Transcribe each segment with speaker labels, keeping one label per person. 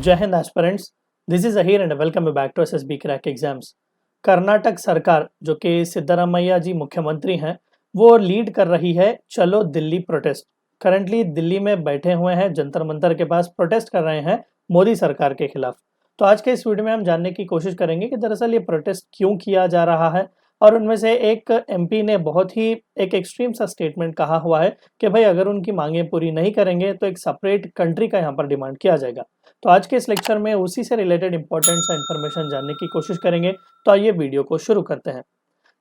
Speaker 1: जय Hind aspirants, this is Ahir and welcome back to SSB crack exams. Karnataka सरकार जो कि सिद्धरामैया जी मुख्यमंत्री हैं, वो लीड कर रही है चलो दिल्ली प्रोटेस्ट। करंटली दिल्ली में बैठे हुए हैं, जंतर मंतर के पास प्रोटेस्ट कर रहे हैं मोदी सरकार के खिलाफ। तो आज के इस वीडियो में हम जानने की कोशिश करेंगे कि दरअसल ये प्रोटेस्ट क्यों किया जा रहा है, और उनमें से एक एमपी ने बहुत ही एक एक्सट्रीम सा स्टेटमेंट कहा हुआ है कि भाई अगर उनकी मांगें पूरी नहीं करेंगे तो एक सेपरेट कंट्री का यहाँ पर डिमांड किया जाएगा। तो आज के इस लेक्चर में उसी से रिलेटेड इंपॉर्टेंट सा इन्फॉर्मेशन जानने की कोशिश करेंगे। तो आइए वीडियो को शुरू करते हैं।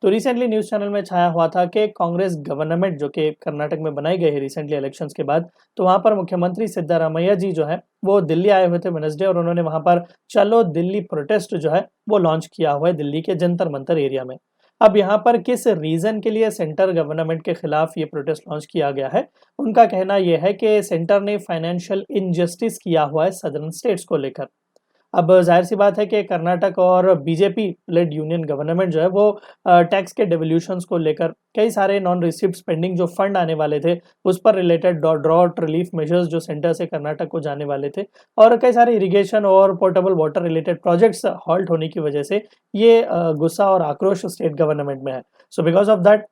Speaker 1: तो रिसेंटली न्यूज़ चैनल में छाया हुआ था कि कांग्रेस गवर्नमेंट जो कि कर्नाटक में बनाई गई है रिसेंटली इलेक्शंस के बाद, तो वहां पर मुख्यमंत्री सिद्धरामैया जी जो है वो दिल्ली आए हुए थे वेडनेसडे, और उन्होंने वहां पर चलो दिल्ली प्रोटेस्ट जो है वो लॉन्च किया हुआ है दिल्ली के जंतर मंतर एरिया में। अब यहाँ पर किस रीजन के लिए सेंटर गवर्नमेंट के खिलाफ ये प्रोटेस्ट लॉन्च किया गया है, उनका कहना यह है कि सेंटर ने फाइनेंशियल इनजस्टिस किया हुआ है सदर्न स्टेट्स को लेकर। अब जाहिर सी बात है कि कर्नाटक और बीजेपी लेड यूनियन गवर्नमेंट जो है वो टैक्स के डिवोल्यूशंस को लेकर कई सारे नॉन रिसीव्ड स्पेंडिंग जो फंड आने वाले थे उस पर रिलेटेड ड्रॉट रिलीफ मेजर्स जो सेंटर से कर्नाटक को जाने वाले थे, और कई सारे इरिगेशन और portable water related projects halt होने की वजह से ये गुस्सा और आक्रोश स्टेट गवर्नमेंट में है। So because of that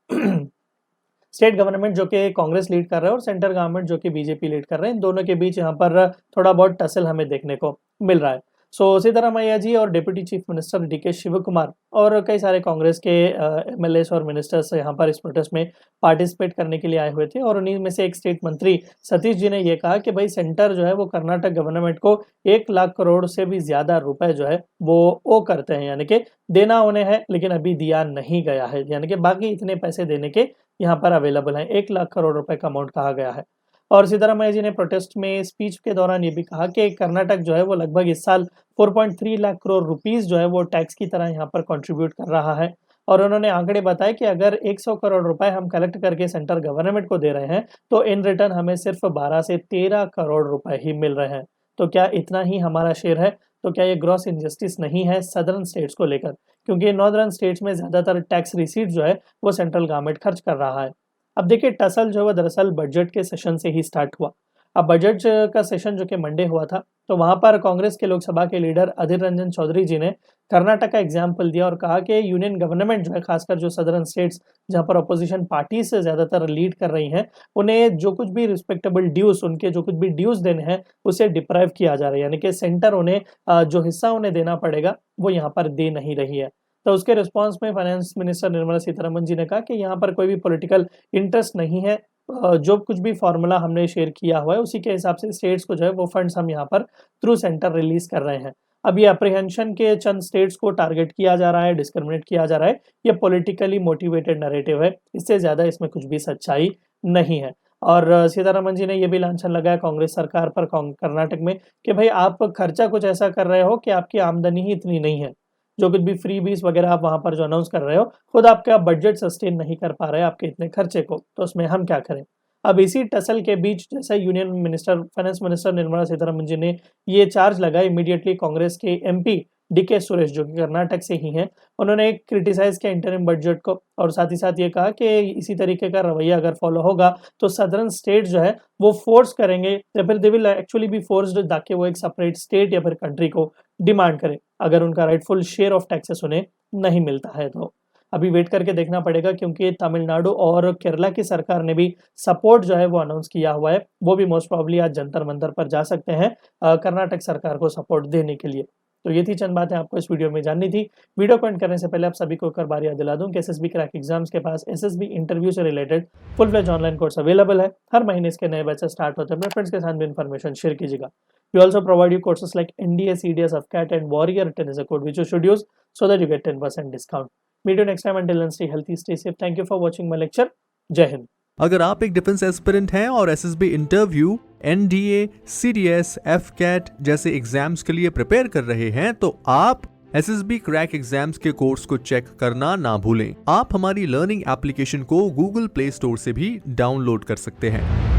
Speaker 1: state government जो कि कांग्रेस लीड कर रहा है और सेंटर गवर्नमेंट जो कि बीजेपी लीड कर रहे हैं, इन दोनों के बीच यहाँ पर थोड़ा बहुत टसल हमें देखने को मिल रहा है। सो सिद्धरामैया जी और deputy chief minister DK Shiva Kumar और कई सारे कांग्रेस के एमएलएस और मिनिस्टर्स यहाँ पर इस प्रोटेस्ट में पार्टिसिपेट करने के लिए आए हुए थे, और उन्हीं में से एक स्टेट मंत्री सतीश जी ने यह कहा कि भाई सेंटर जो है वो कर्नाटक गवर्नमेंट को 1 लाख करोड़ से भी ज्यादा रुपए जो है वो ओ करते हैं, यानी कि देना उन्हें है लेकिन अभी दिया नहीं गया है, यानी कि बाकी इतने पैसे देने के यहाँ पर अवेलेबल हैं। 1 लाख करोड़ रुपए का अमाउंट कहा गया है। और सिद्धरामैया जी ने प्रोटेस्ट में स्पीच के दौरान ये भी कहा कि कर्नाटक जो है वो लगभग इस साल 4.3 लाख करोड़ रुपीस जो है वो टैक्स की तरह यहाँ पर कंट्रीब्यूट कर रहा है। और उन्होंने आंकड़े बताए कि अगर 100 करोड़ रुपए हम कलेक्ट करके सेंटर गवर्नमेंट को दे रहे हैं तो इन रिटर्न हमें सिर्फ 12 से 13 करोड़ रुपए ही मिल रहे हैं। तो क्या इतना ही हमारा शेयर है? तो क्या ये ग्रॉस इनजस्टिस नहीं है सदर्न स्टेट्स को लेकर? क्योंकि नॉर्दर्न स्टेट्स में ज्यादातर टैक्स रिसीट जो है वो सेंट्रल गवर्नमेंट खर्च कर रहा है। अब देखिए, टसल जो है दरअसल बजट के सेशन से ही स्टार्ट हुआ। अब बजट का सेशन जो कि मंडे हुआ था, तो वहां पर कांग्रेस के लोकसभा के लीडर अधीर रंजन चौधरी जी ने कर्नाटक का एग्जाम्पल दिया और कहा कि यूनियन गवर्नमेंट जो है, खासकर जो सदर्न स्टेट्स जहां पर अपोजिशन पार्टी से ज्यादातर लीड कर रही हैं, उन्हें जो कुछ भी रिस्पेक्टेबल ड्यूज, उनके जो कुछ भी ड्यूज देने हैं उसे डिप्राइव किया जा रहा है, यानी कि सेंटर उन्हें जो हिस्सा उन्हें देना पड़ेगा वो यहाँ पर दे नहीं रही है। तो उसके रिस्पांस में फाइनेंस मिनिस्टर निर्मला सीतारमन जी ने कहा कि यहाँ पर कोई भी पॉलिटिकल इंटरेस्ट नहीं है, जो कुछ भी फॉर्मूला हमने शेयर किया हुआ है उसी के हिसाब से स्टेट्स को जो है वो फंड्स हम यहाँ पर थ्रू सेंटर रिलीज कर रहे हैं। अब ये अप्रीहेंशन के चंद स्टेट्स को टारगेट किया जा रहा है, डिस्क्रिमिनेट किया जा रहा है, ये पॉलिटिकली मोटिवेटेड नैरेटिव है, इससे ज्यादा इसमें कुछ भी सच्चाई नहीं है। और सीतारमन जी ने यह भी लांछन लगाया कांग्रेस सरकार पर कर्नाटक में कि भाई आप खर्चा कुछ ऐसा कर रहे हो कि आपकी आमदनी ही इतनी नहीं है, जो कुछ भी फ्री बीस वगैरह आप वहां पर जो अनाउंस कर रहे हो, खुद आपका बजट सस्टेन नहीं कर पा रहे आपके इतने खर्चे को, तो उसमें हम क्या करें। अब इसी टसल के बीच जैसे union minister finance minister Nirmala Sitharaman ji ने ये चार्ज लगाया, इमीडिएटली कांग्रेस के एमपी डीके सुरेश जो कि कर्नाटक से ही हैं, उन्होंने क्रिटिसाइज किया इंटरिम बजट को, और साथ ही साथ ये कहा कि इसी तरीके का रवैया अगर फॉलो होगा तो सदर्न स्टेट जो है वो फोर्स करेंगे या फिर they will actually be forced ताकि वो एक सेपरेट स्टेट या फिर कंट्री को डिमांड करें अगर उनका राइटफुल शेयर ऑफ टैक्सेस उन्हें नहीं मिलता है। तो अभी वेट करके देखना पड़ेगा, क्योंकि तमिलनाडु और केरला की सरकार ने भी सपोर्ट जो है वो अनाउंस किया हुआ है, वो भी मोस्ट प्रॉब्ली आज जंतर मंतर पर जा सकते हैं कर्नाटक सरकार को सपोर्ट देने के लिए। तो ये थी चंद बातें आपको इस वीडियो में जाननी थी। वीडियो को एंड करने से पहले आप सभी को एक और बार याद दिला दूं कि एसएसबी क्रैक एग्जाम्स के पास एसएसबी इंटरव्यू से related full fledge online course available है। हर महीने इसके नए बैचेस स्टार्ट होते हैं, अपने फ्रेंड्स के साथ भी इन्फॉर्मेशन शेयर कीजिएगा। We also provide you courses like NDA, CDS, AFCAT and Warrior 10 is a code which you should use so that you get 10% discount. Meet you next time. Until then, stay healthy, stay safe. Thank you for watching my lecture. जय हिंद।
Speaker 2: अगर आप एक defence aspirant हैं और SSB interview, NDA, CDS, AFCAT जैसे exams के लिए prepare कर रहे हैं तो आप एसएसबी क्रैक एग्जाम्स के कोर्स को चेक करना ना भूलें। आप हमारी लर्निंग एप्लीकेशन को गूगल प्ले स्टोर से भी डाउनलोड कर सकते हैं।